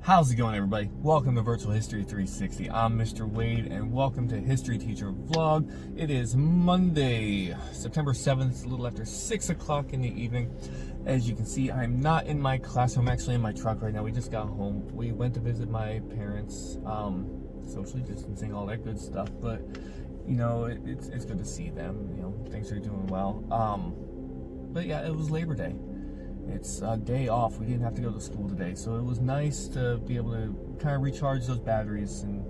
How's it going, everybody? Welcome to Virtual History 360. I'm Mr. Wade, and welcome to History Teacher Vlog. It is Monday, September 7th, a little after 6 o'clock in the evening. As you can see, I'm not in my classroom. I'm actually in my truck right now. We just got home. We went to visit my parents, socially distancing, all that good stuff. But, you know, it's good to see them. You know, things are doing well. But yeah, it was Labor Day. It's a day off. We didn't have to go to school today, so it was nice to be able to kind of recharge those batteries and,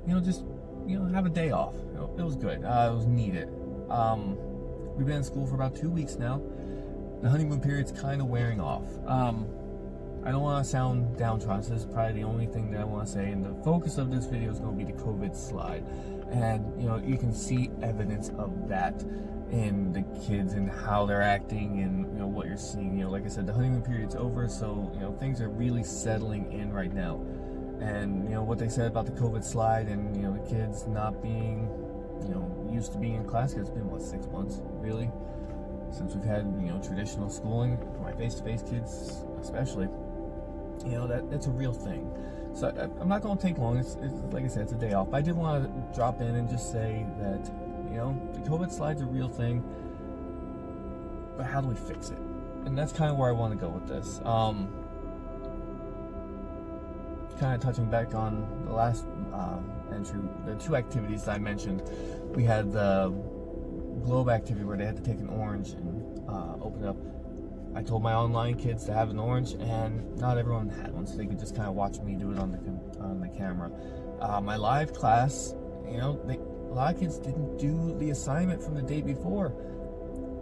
you know, just, you know, have a day off. You know, it was good. It was needed. We've been in school for about 2 weeks now. The honeymoon period's kind of wearing off. I don't want to sound downtrodden, so this is probably the only thing that I want to say, and the focus of this video is going to be the COVID slide. And, you know, you can see evidence of that in the kids and how they're acting and, you know, what you're seeing. You know, like I said, the honeymoon period's over, so, you know, things are really settling in right now. And, you know, what they said about the COVID slide and, you know, the kids not being, you know, used to being in class, because it's been, what, 6 months, really, since we've had, you know, traditional schooling, for my face-to-face kids especially. You know, that's a real thing. So I'm not going to take long. It's like I said, it's a day off. But I did want to drop in and just say that, you know, the COVID slide's a real thing, but how do we fix it? And that's kind of where I want to go with this. Kind of touching back on the last entry, the two activities that I mentioned. We had the globe activity where they had to take an orange and open it up. I told my online kids to have an orange, and not everyone had one, so they could just kind of watch me do it on the camera. My live class, you know, a lot of kids didn't do the assignment from the day before,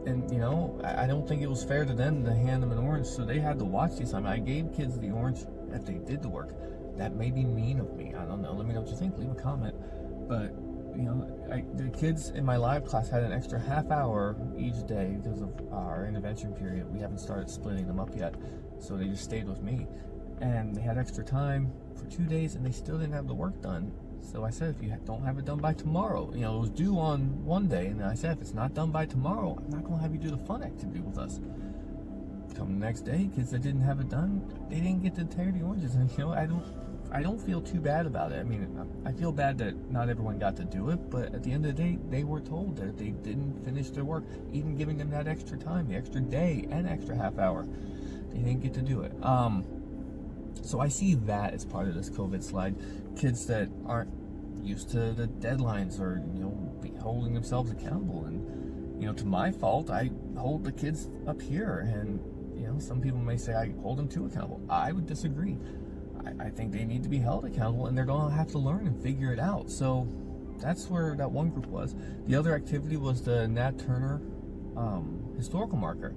and, you know, I don't think it was fair to them to hand them an orange, so they had to watch the assignment. I gave kids the orange if they did the work. That may be mean of me. I don't know. Let me know what you think. Leave a comment. But, you know, the kids in my live class had an extra half hour each day because of our intervention period. We haven't started splitting them up yet, so they just stayed with me. And they had extra time for 2 days, and they still didn't have the work done. So I said, if you don't have it done by tomorrow, you know, it was due on one day, and I said, if it's not done by tomorrow, I'm not going to have you do the fun activity with us. Come the next day, kids that didn't have it done, they didn't get to tear the oranges. And, you know, I don't feel too bad about it. I mean, I feel bad that not everyone got to do it, but at the end of the day, they were told that if they didn't finish their work, even giving them that extra time, the extra day and extra half hour, they didn't get to do it. So I see that as part of this COVID slide. Kids that aren't used to the deadlines or, you know, holding themselves accountable. And, you know, to my fault, I hold the kids up here. And, you know, some people may say I hold them too accountable. I would disagree. I think they need to be held accountable, and they're going to have to learn and figure it out. So that's where that one group was. The other activity was the Nat Turner historical marker.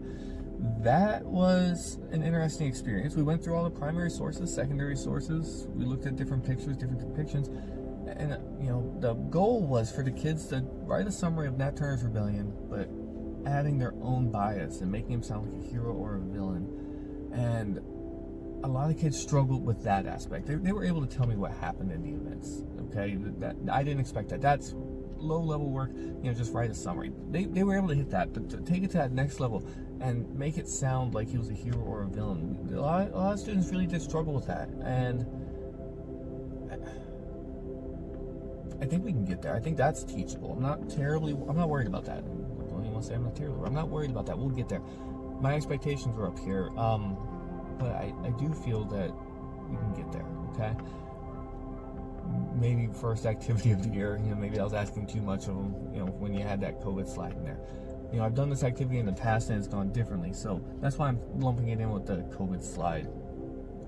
That was an interesting experience. We went through all the primary sources, secondary sources. We looked at different pictures, different depictions. And, you know, the goal was for the kids to write a summary of Nat Turner's rebellion, but adding their own bias and making him sound like a hero or a villain. And a lot of kids struggled with that aspect. They were able to tell me what happened in the events. Okay, that I didn't expect that. That's low-level work. You know, just write a summary. They were able to hit that, but to take it to that next level and make it sound like he was a hero or a villain, a lot of students really did struggle with that. And I think we can get there. I think that's teachable. I'm not worried about that. I don't even want to say I'm not terribly. I'm not worried about that. We'll get there. My expectations were up here. But I do feel that we can get there, okay? Maybe first activity of the year, you know, maybe I was asking too much of them, you know, when you had that COVID slide in there. You know, I've done this activity in the past and it's gone differently, so that's why I'm lumping it in with the COVID slide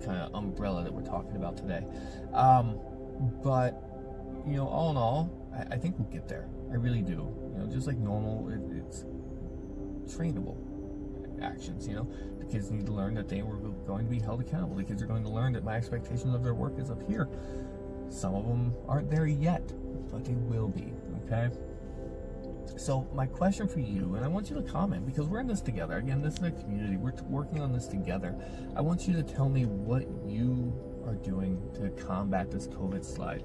kind of umbrella that we're talking about today. But, you know, all in all, I think we'll get there. I really do. You know, just like normal, it's trainable actions. You know, the kids need to learn that they were going to be held accountable. The kids are going to learn that my expectations of their work is up here. Some of them aren't there yet, but they will be. Okay, so my question for you, and I want you to comment, because we're in this together. Again, this is a community. We're working on this together. I want you to tell me what you are doing to combat this COVID slide.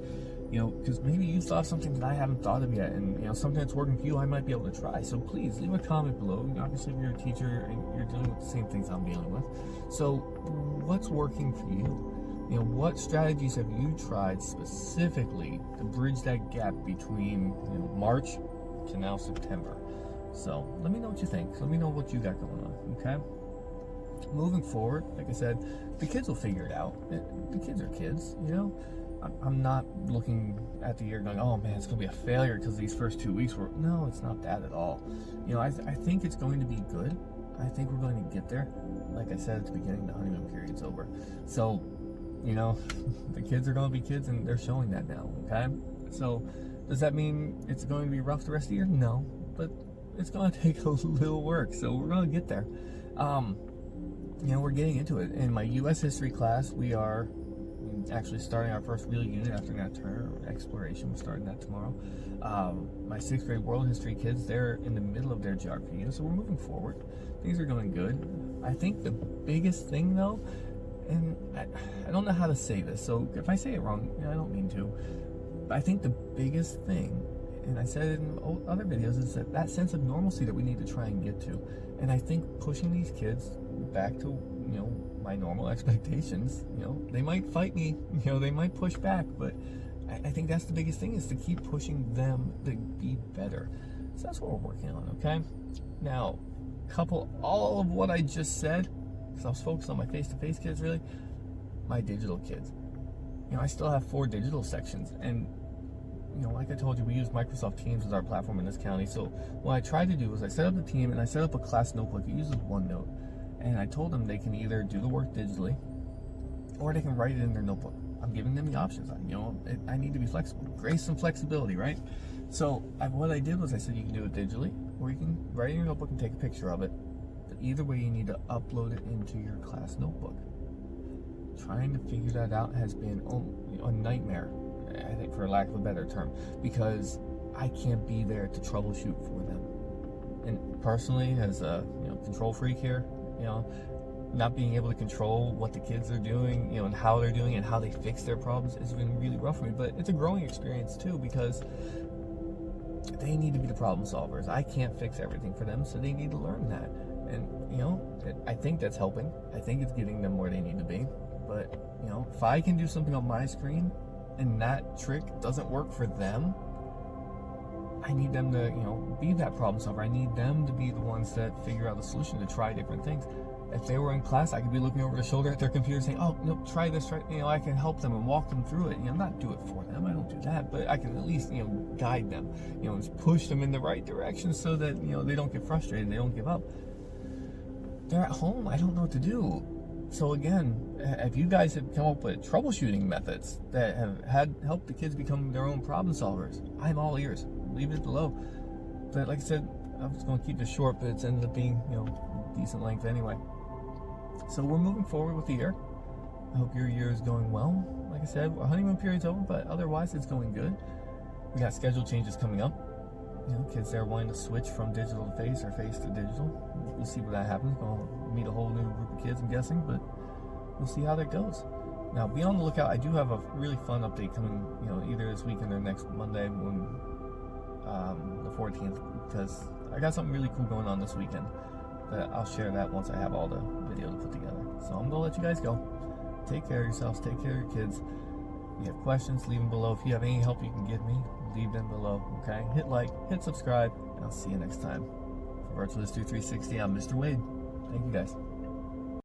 You know, because maybe you thought something that I haven't thought of yet, and, you know, something that's working for you, I might be able to try. So please leave a comment below. Obviously, if you're a teacher and you're dealing with the same things I'm dealing with, so what's working for you? What strategies have you tried specifically to bridge that gap between March to now September? So let me know what you think. Let me know what you got going on, okay? Moving forward, like I said, the kids will figure it out. The kids are kids, I'm not looking at the year going, oh man, it's going to be a failure because these first 2 weeks were... No, it's not that at all. I think it's going to be good. I think we're going to get there. Like I said at the beginning, the honeymoon period's over. So, the kids are going to be kids, and they're showing that now, okay? So, does that mean it's going to be rough the rest of the year? No, but it's going to take a little work, so we're going to get there. We're getting into it. In my U.S. history class, we are actually starting our first real unit after Nat Turner, exploration. We're starting that tomorrow. My 6th grade world history kids, they're in the middle of their geography unit, so we're moving forward. Things are going good. I think the biggest thing, though, and I don't know how to say this, so if I say it wrong, I don't mean to, but I think the biggest thing, and I said it in other videos, is that sense of normalcy that we need to try and get to. And I think pushing these kids back to, my normal expectations, they might fight me, they might push back, but I think that's the biggest thing, is to keep pushing them to be better. So that's what we're working on, okay? Now, couple all of what I just said, because I was focused on my face-to-face kids, really, my digital kids. I still have 4 digital sections, and like I told you, we use Microsoft Teams as our platform in this county. So what I tried to do was I set up the team and I set up a class notebook. It uses OneNote, and I told them they can either do the work digitally or they can write it in their notebook. I'm giving them the options. I need to be flexible. Grace and flexibility, right? So what I did was I said you can do it digitally, or you can write it in your notebook and take a picture of it. But either way, you need to upload it into your class notebook. Trying to figure that out has been a nightmare, I think, for lack of a better term, because I can't be there to troubleshoot for them. And personally, as a control freak here, not being able to control what the kids are doing, and how they're doing and how they fix their problems has been really rough for me. But it's a growing experience too, because they need to be the problem solvers. I can't fix everything for them, so they need to learn that. And I think that's helping. I think it's getting them where they need to be. But if I can do something on my screen and that trick doesn't work for them, I need them to be that problem solver. I need them to be the ones that figure out the solution, to try different things. If they were in class, I could be looking over their shoulder at their computer saying, oh, no, try this, try, I can help them and walk them through it. Not do it for them, I don't do that, but I can at least, guide them, just push them in the right direction so that, they don't get frustrated, they don't give up. They're at home, I don't know what to do. So again, if you guys have come up with troubleshooting methods that have helped the kids become their own problem solvers, I'm all ears. Leave it below. But like I said, I was going to keep this short, but it's ended up being, decent length anyway. So we're moving forward with the year. I hope your year is going well. Like I said, our honeymoon period's over, but otherwise it's going good. We got schedule changes coming up. Kids there wanting to switch from digital to face or face to digital. We'll see what that happens. We'll meet a whole new group of kids, I'm guessing, but we'll see how that goes. Now, be on the lookout. I do have a really fun update coming, either this weekend or next Monday, when the 14th, because I got something really cool going on this weekend. But I'll share that once I have all the video to put together. So I'm gonna let you guys go. Take care of yourselves. Take care of your kids. If you have questions, leave them below. If you have any help you can give me, leave them below. Okay? Hit like, hit subscribe, and I'll see you next time. For Virtual History 360, I'm Mr. Wade. Thank you guys.